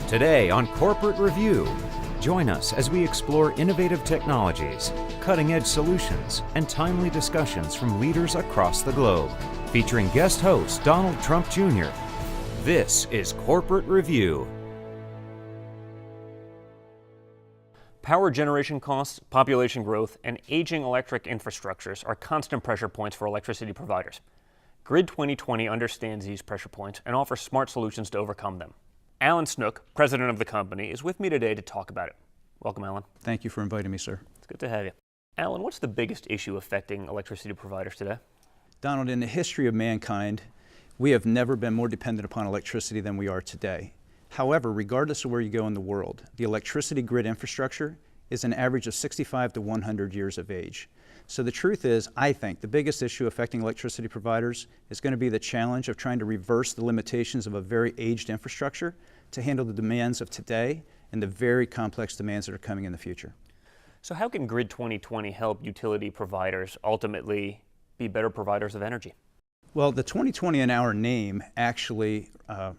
Today on Corporate Review, join us as we explore innovative technologies, cutting-edge solutions, and timely discussions from leaders across the globe. Featuring guest host Donald Trump Jr. This is Corporate Review. Power generation costs, population growth, and aging electric infrastructures are constant pressure points for electricity providers. GRID 2020 understands these pressure points and offers smart solutions to overcome them. Alan Snook, president of the company, is with me today to talk about it. Welcome, Alan. Thank you for inviting me, sir. It's good to have you. Alan, what's the biggest issue affecting electricity providers today? Donald, in the history of mankind, we have never been more dependent upon electricity than we are today. However, regardless of where you go in the world, the electricity grid infrastructure is an average of 65 to 100 years of age. So the truth is, I think, the biggest issue affecting electricity providers is going to be the challenge of trying to reverse the limitations of a very aged infrastructure to handle the demands of today and the very complex demands that are coming in the future. So how can GRID 2020 help utility providers ultimately be better providers of energy? Well, the 2020 in our name actually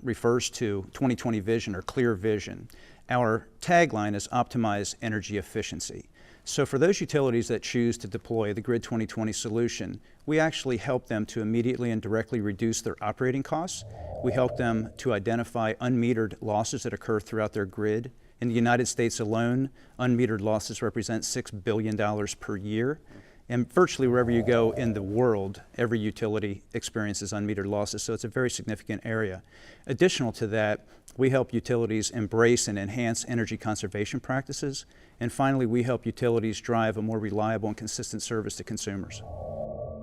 refers to 2020 vision or clear vision. Our tagline is optimize energy efficiency. So for those utilities that choose to deploy the GRID 2020 solution, we actually help them to immediately and directly reduce their operating costs. We help them to identify unmetered losses that occur throughout their grid. In the United States alone, unmetered losses represent $6 billion per year. And virtually wherever you go in the world, every utility experiences unmetered losses, so it's a very significant area. Additional to that, we help utilities embrace and enhance energy conservation practices. And finally, we help utilities drive a more reliable and consistent service to consumers.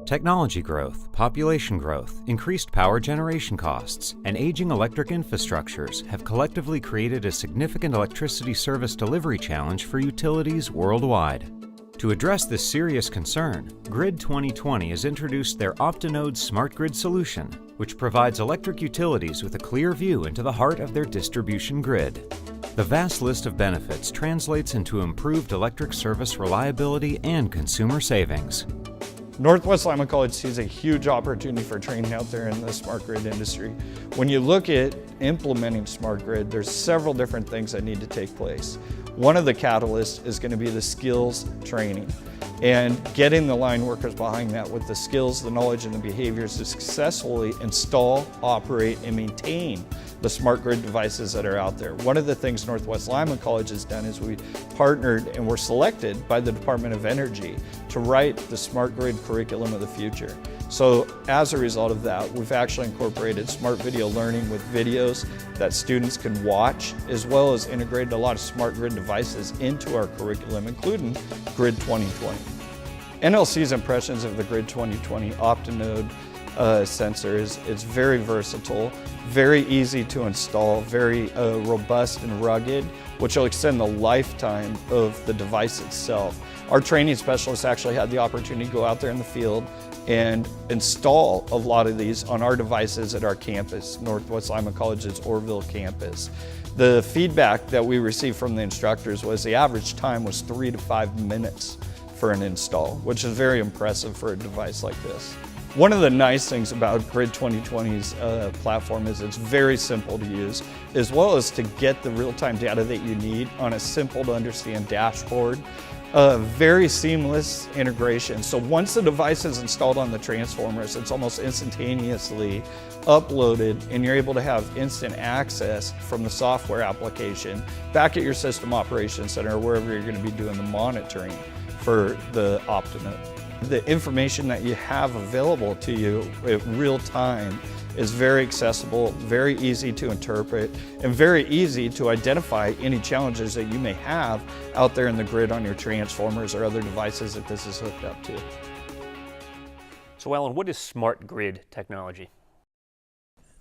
Technology growth, population growth, increased power generation costs, and aging electric infrastructures have collectively created a significant electricity service delivery challenge for utilities worldwide. To address this serious concern, GRID 2020 has introduced their OptiNode Smart Grid solution, which provides electric utilities with a clear view into the heart of their distribution grid. The vast list of benefits translates into improved electric service reliability and consumer savings. Northwest Lima College sees a huge opportunity for training out there in the smart grid industry. When you look at implementing smart grid, there's several different things that need to take place. One of the catalysts is going to be the skills training and getting the line workers behind that with the skills, the knowledge, and the behaviors to successfully install, operate, and maintain the smart grid devices that are out there. One of the things Northwest Lima College has done is we partnered and were selected by the Department of Energy to write the smart grid curriculum of the future. So as a result of that, we've actually incorporated smart video learning with videos that students can watch, as well as integrated a lot of smart grid devices into our curriculum, including GRID 2020. NLC's impressions of the GRID 2020 OptiNode sensor is it's very versatile, very easy to install, very robust and rugged, which will extend the lifetime of the device itself. Our training specialists actually had the opportunity to go out there in the field and install a lot of these on our devices at our campus, Northwest Lima College's Orville campus. The feedback that we received from the instructors was the average time was 3 to 5 minutes for an install, which is very impressive for a device like this. One of the nice things about GRID 2020's platform is it's very simple to use, as well as to get the real-time data that you need on a simple to understand dashboard. Very seamless integration. So once the device is installed on the transformers, it's almost instantaneously uploaded and you're able to have instant access from the software application back at your system operations center or wherever you're going to be doing the monitoring for the OptiNode. The information that you have available to you at real time is very accessible, very easy to interpret, and very easy to identify any challenges that you may have out there in the grid on your transformers or other devices that this is hooked up to. So Alan, what is smart grid technology?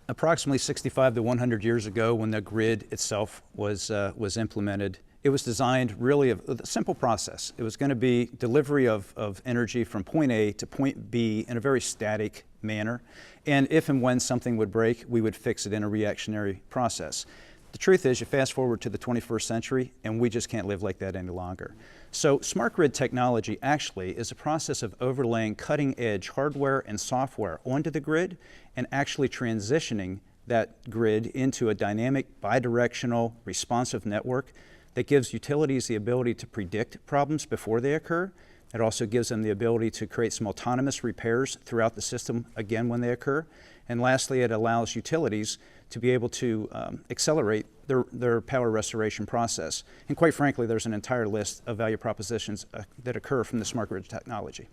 Approximately 65 to 100 years ago, when the grid itself was implemented, it was designed really of a simple process. It was going to be delivery of energy from point A to point B in a very static manner. And if and when something would break, we would fix it in a reactionary process. The truth is, you fast forward to the 21st century, and we just can't live like that any longer. So smart grid technology actually is a process of overlaying cutting-edge hardware and software onto the grid and actually transitioning that grid into a dynamic, bidirectional, responsive network that gives utilities the ability to predict problems before they occur. It also gives them the ability to create some autonomous repairs throughout the system, again, when they occur. And lastly, it allows utilities to be able to accelerate their power restoration process. And quite frankly, there's an entire list of value propositions that occur from the smart grid technology.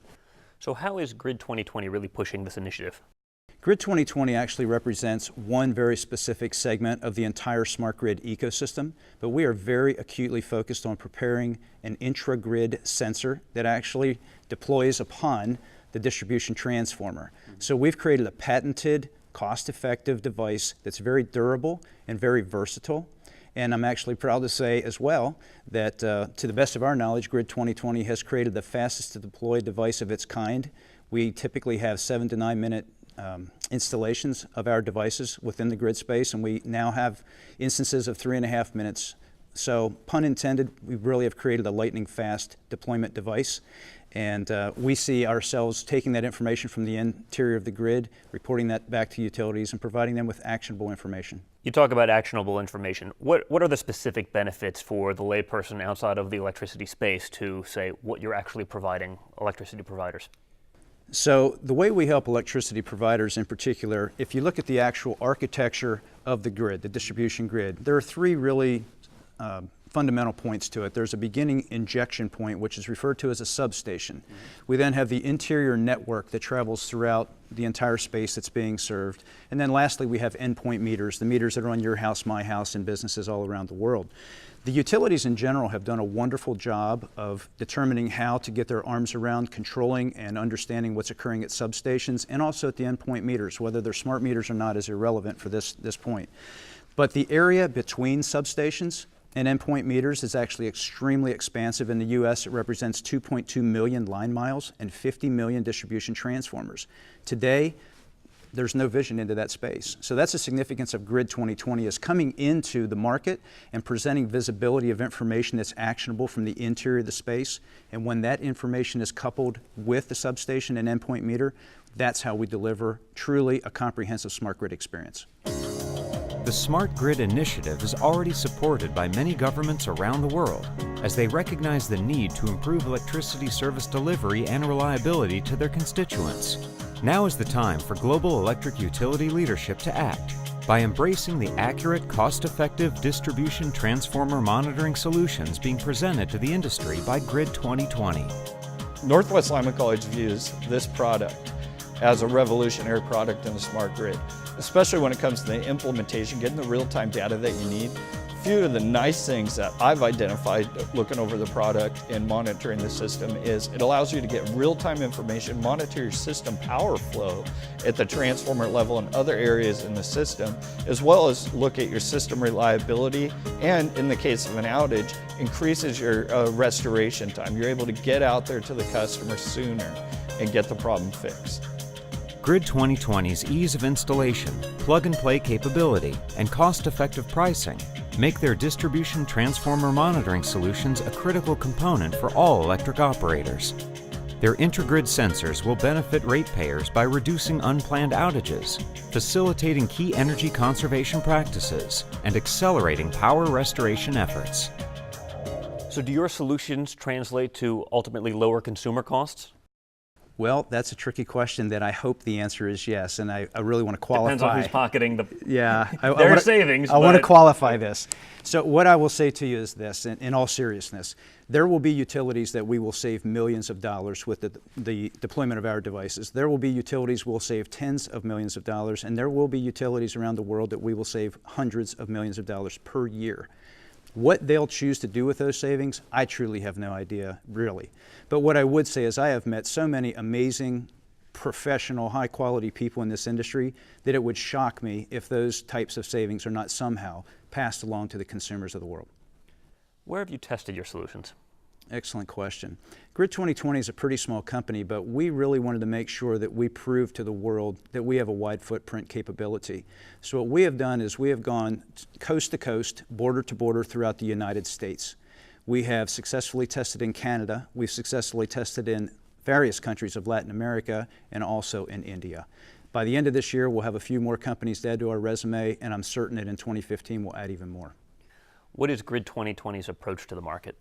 So how is GRID 2020 really pushing this initiative? GRID 2020 actually represents one very specific segment of the entire smart grid ecosystem, but we are very acutely focused on preparing an intra-grid sensor that actually deploys upon the distribution transformer. So we've created a patented, cost-effective device that's very durable and very versatile. And I'm actually proud to say as well that to the best of our knowledge, GRID 2020 has created the fastest to deploy device of its kind. We typically have 7 to 9 minute installations of our devices within the grid space, and we now have instances of 3.5 minutes. So, pun intended, we really have created a lightning fast deployment device, and we see ourselves taking that information from the interior of the grid, reporting that back to utilities, and providing them with actionable information. You talk about actionable information. What are the specific benefits for the layperson outside of the electricity space to say what you're actually providing electricity providers? So the way we help electricity providers in particular, if you look at the actual architecture of the grid, the distribution grid, there are three really fundamental points to it. There's a beginning injection point, which is referred to as a substation. We then have the interior network that travels throughout the entire space that's being served. And then lastly, we have endpoint meters, the meters that are on your house, my house, and businesses all around the world. The utilities in general have done a wonderful job of determining how to get their arms around controlling and understanding what's occurring at substations and also at the endpoint meters. Whether they're smart meters or not is irrelevant for this point. But the area between substations and endpoint meters is actually extremely expansive. In the U.S., it represents 2.2 million line miles and 50 million distribution transformers. Today, there's no vision into that space. So that's the significance of GRID 2020 is coming into the market and presenting visibility of information that's actionable from the interior of the space. And when that information is coupled with the substation and endpoint meter, that's how we deliver truly a comprehensive smart grid experience. The Smart Grid initiative is already supported by many governments around the world as they recognize the need to improve electricity service delivery and reliability to their constituents. Now is the time for global electric utility leadership to act by embracing the accurate, cost-effective distribution transformer monitoring solutions being presented to the industry by GRID 2020. Northwest Lima College views this product as a revolutionary product in the smart grid, especially when it comes to the implementation, getting the real-time data that you need. A few of the nice things that I've identified looking over the product and monitoring the system is it allows you to get real-time information, monitor your system power flow at the transformer level and other areas in the system, as well as look at your system reliability, and in the case of an outage, increases your restoration time. You're able to get out there to the customer sooner and get the problem fixed. GRID 2020's ease of installation, plug-and-play capability, and cost-effective pricing make their distribution transformer monitoring solutions a critical component for all electric operators. Their intragrid sensors will benefit ratepayers by reducing unplanned outages, facilitating key energy conservation practices, and accelerating power restoration efforts. So do your solutions translate to ultimately lower consumer costs? Well, that's a tricky question that I hope the answer is yes, and I really want to qualify. Depends on who's pocketing the their savings. I want to qualify this. So what I will say to you is this, in all seriousness, there will be utilities that we will save millions of dollars with the deployment of our devices. There will be utilities we'll save tens of millions of dollars, and there will be utilities around the world that we will save hundreds of millions of dollars per year. What they'll choose to do with those savings, I truly have no idea, really. But what I would say is I have met so many amazing, professional, high-quality people in this industry that it would shock me if those types of savings are not somehow passed along to the consumers of the world. Where have you tested your solutions? Excellent question. GRID 2020 is a pretty small company, but we really wanted to make sure that we prove to the world that we have a wide footprint capability. So what we have done is we have gone coast to coast, border to border throughout the United States. We have successfully tested in Canada. We've successfully tested in various countries of Latin America and also in India. By the end of this year, we'll have a few more companies to add to our resume, and I'm certain that in 2015 we'll add even more. What is GRID 2020's approach to the market?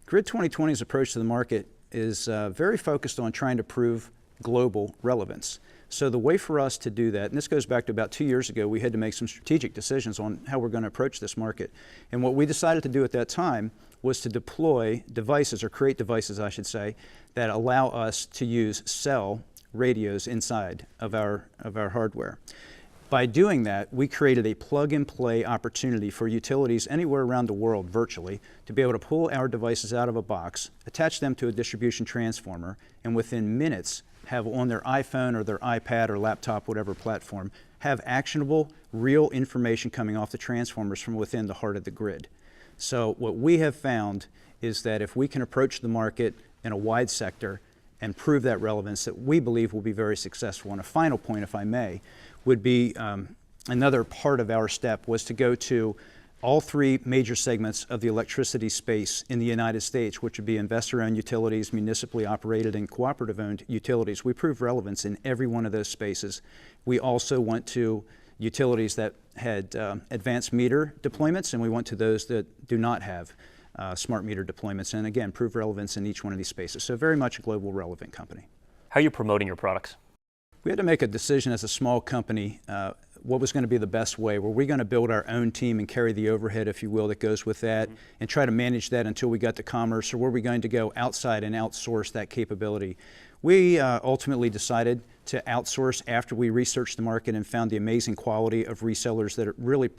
GRID 2020's approach to the market is very focused on trying to prove global relevance. So the way for us to do that, and this goes back to about 2 years ago, we had to make some strategic decisions on how we're going to approach this market. And what we decided to do at that time was to deploy devices, or create devices, I should say, that allow us to use cell radios inside of our hardware. By doing that, we created a plug-and-play opportunity for utilities anywhere around the world, virtually, to be able to pull our devices out of a box, attach them to a distribution transformer, and within minutes have on their iPhone or their iPad or laptop, whatever platform, have actionable, real information coming off the transformers from within the heart of the grid. So what we have found is that if we can approach the market in a wide sector and prove that relevance, that we believe will be very successful. And a final point, if I may, would be another part of our step was to go to all three major segments of the electricity space in the United States, which would be investor-owned utilities, municipally operated, and cooperative-owned utilities. We proved relevance in every one of those spaces. We also went to utilities that had advanced meter deployments, and we went to those that do not have smart meter deployments, and again, proved relevance in each one of these spaces. So very much a global relevant company. How are you promoting your products? We had to make a decision as a small company what was going to be the best way. Were we going to build our own team and carry the overhead, if you will, that goes with that, and try to manage that until we got to commerce, or were we going to go outside and outsource that capability? We ultimately decided to outsource after we researched the market and found the amazing quality of resellers that are really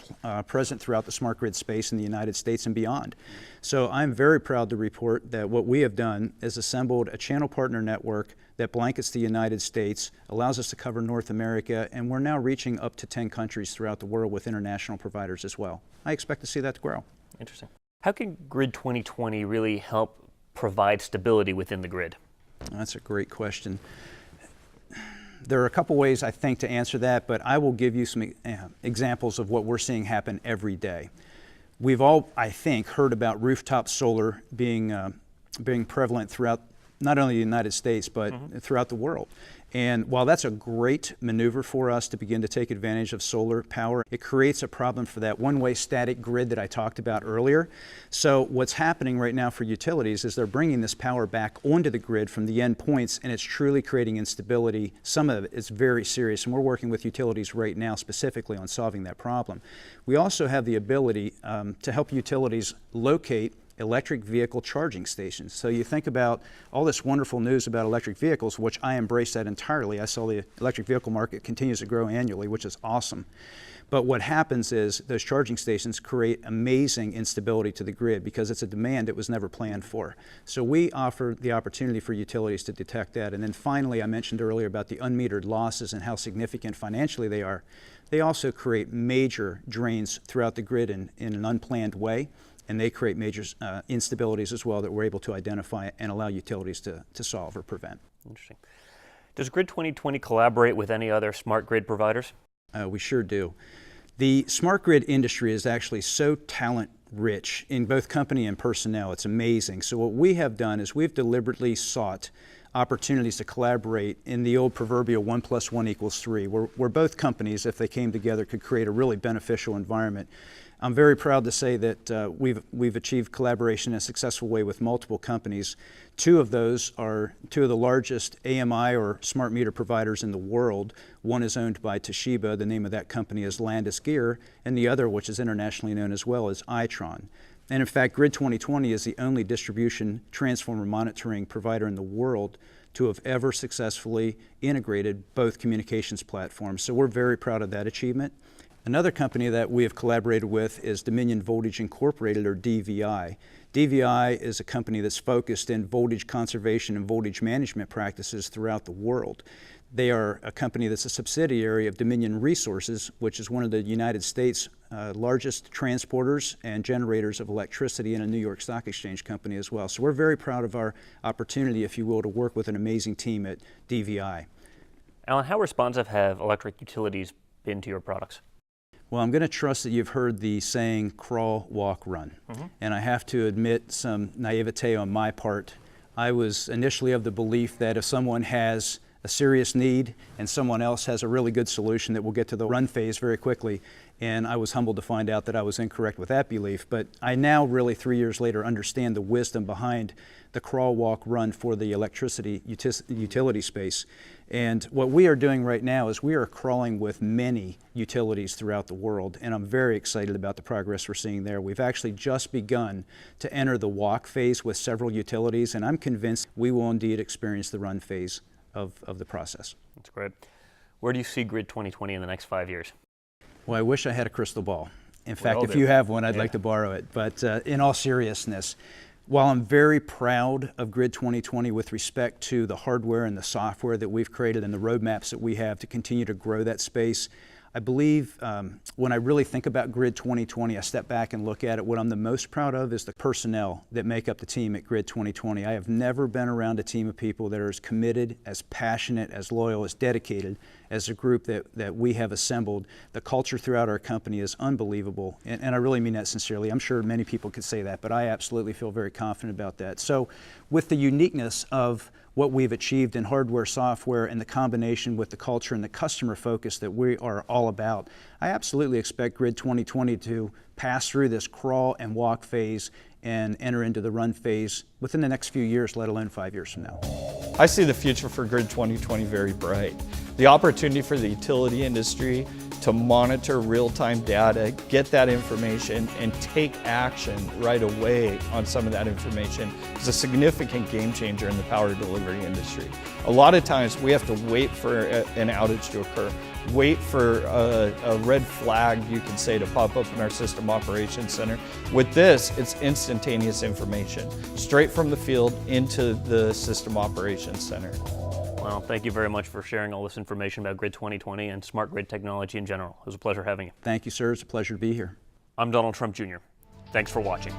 present throughout the smart grid space in the United States and beyond. So I'm very proud to report that what we have done is assembled a channel partner network that blankets the United States, allows us to cover North America, and we're now reaching up to 10 countries throughout the world with international providers as well. I expect to see that grow. Interesting. How can GRID 2020 really help provide stability within the grid? That's a great question. There are a couple ways, I think, to answer that, but I will give you some examples of what we're seeing happen every day. We've all, I think, heard about rooftop solar being prevalent throughout not only the United States, but throughout the world. And while that's a great maneuver for us to begin to take advantage of solar power, it creates a problem for that one-way static grid that I talked about earlier. So what's happening right now for utilities is they're bringing this power back onto the grid from the endpoints, and it's truly creating instability. Some of it is very serious, and we're working with utilities right now specifically on solving that problem. We also have the ability to help utilities locate electric vehicle charging stations. So you think about all this wonderful news about electric vehicles, which I embrace that entirely. I saw the electric vehicle market continues to grow annually, which is awesome. But what happens is those charging stations create amazing instability to the grid because it's a demand that was never planned for. So we offer the opportunity for utilities to detect that. And then finally, I mentioned earlier about the unmetered losses and how significant financially they are. They also create major drains throughout the grid in an unplanned way. And they create major instabilities as well that we're able to identify and allow utilities to solve or prevent. Interesting. Does GRID 2020 collaborate with any other smart grid providers? We sure do. The smart grid industry is actually so talent rich in both company and personnel. It's amazing. So what we have done is we've deliberately sought opportunities to collaborate in the old proverbial 1 + 1 = 3, where both companies, if they came together, could create a really beneficial environment. I'm very proud to say that we've achieved collaboration in a successful way with multiple companies. Two of those are two of the largest AMI or smart meter providers in the world. One is owned by Toshiba. The name of that company is Landis Gear, and the other, which is internationally known as well, is Itron. And in fact, GRID 2020 is the only distribution transformer monitoring provider in the world to have ever successfully integrated both communications platforms. So we're very proud of that achievement. Another company that we have collaborated with is Dominion Voltage Incorporated, or DVI. DVI is a company that's focused in voltage conservation and voltage management practices throughout the world. They are a company that's a subsidiary of Dominion Resources, which is one of the United States' largest transporters and generators of electricity, and a New York Stock Exchange company as well. So we're very proud of our opportunity, if you will, to work with an amazing team at DVI. Alan, how responsive have electric utilities been to your products? Well, I'm going to trust that you've heard the saying, crawl, walk, run. And I have to admit some naivete on my part. I was initially of the belief that if someone has a serious need and someone else has a really good solution that will get to the run phase very quickly. And I was humbled to find out that I was incorrect with that belief. But I now really 3 years later understand the wisdom behind the crawl, walk, run for the electricity utility space. And what we are doing right now is we are crawling with many utilities throughout the world, and I'm very excited about the progress we're seeing there. We've actually just begun to enter the walk phase with several utilities, and I'm convinced we will indeed experience the run phase of the process. That's great. Where do you see GRID 2020 in the next 5 years? Well, I wish I had a crystal ball. In fact, all if do. you have one, I'd like to borrow it. But in all seriousness, while I'm very proud of GRID 2020 with respect to the hardware and the software that we've created and the roadmaps that we have to continue to grow that space, I believe when I really think about GRID 2020, I step back and look at it. What I'm the most proud of is the personnel that make up the team at GRID 2020. I have never been around a team of people that are as committed, as passionate, as loyal, as dedicated as a group that we have assembled. The culture throughout our company is unbelievable, and I really mean that sincerely. I'm sure many people could say that, but I absolutely feel very confident about that. So with the uniqueness of what we've achieved in hardware, software, and the combination with the culture and the customer focus that we are all about, I absolutely expect GRID 2020 to pass through this crawl and walk phase and enter into the run phase within the next few years, let alone 5 years from now. I see the future for GRID 2020 very bright. The opportunity for the utility industry to monitor real-time data, get that information, and take action right away on some of that information is a significant game changer in the power delivery industry. A lot of times we have to wait for an outage to occur, wait for a red flag, you can say, to pop up in our system operations center. With this, it's instantaneous information, straight from the field into the system operations center. Well, thank you very much for sharing all this information about GRID 2020 and smart grid technology in general. It was a pleasure having you. Thank you, sir. It's a pleasure to be here. I'm Donald Trump Jr. Thanks for watching.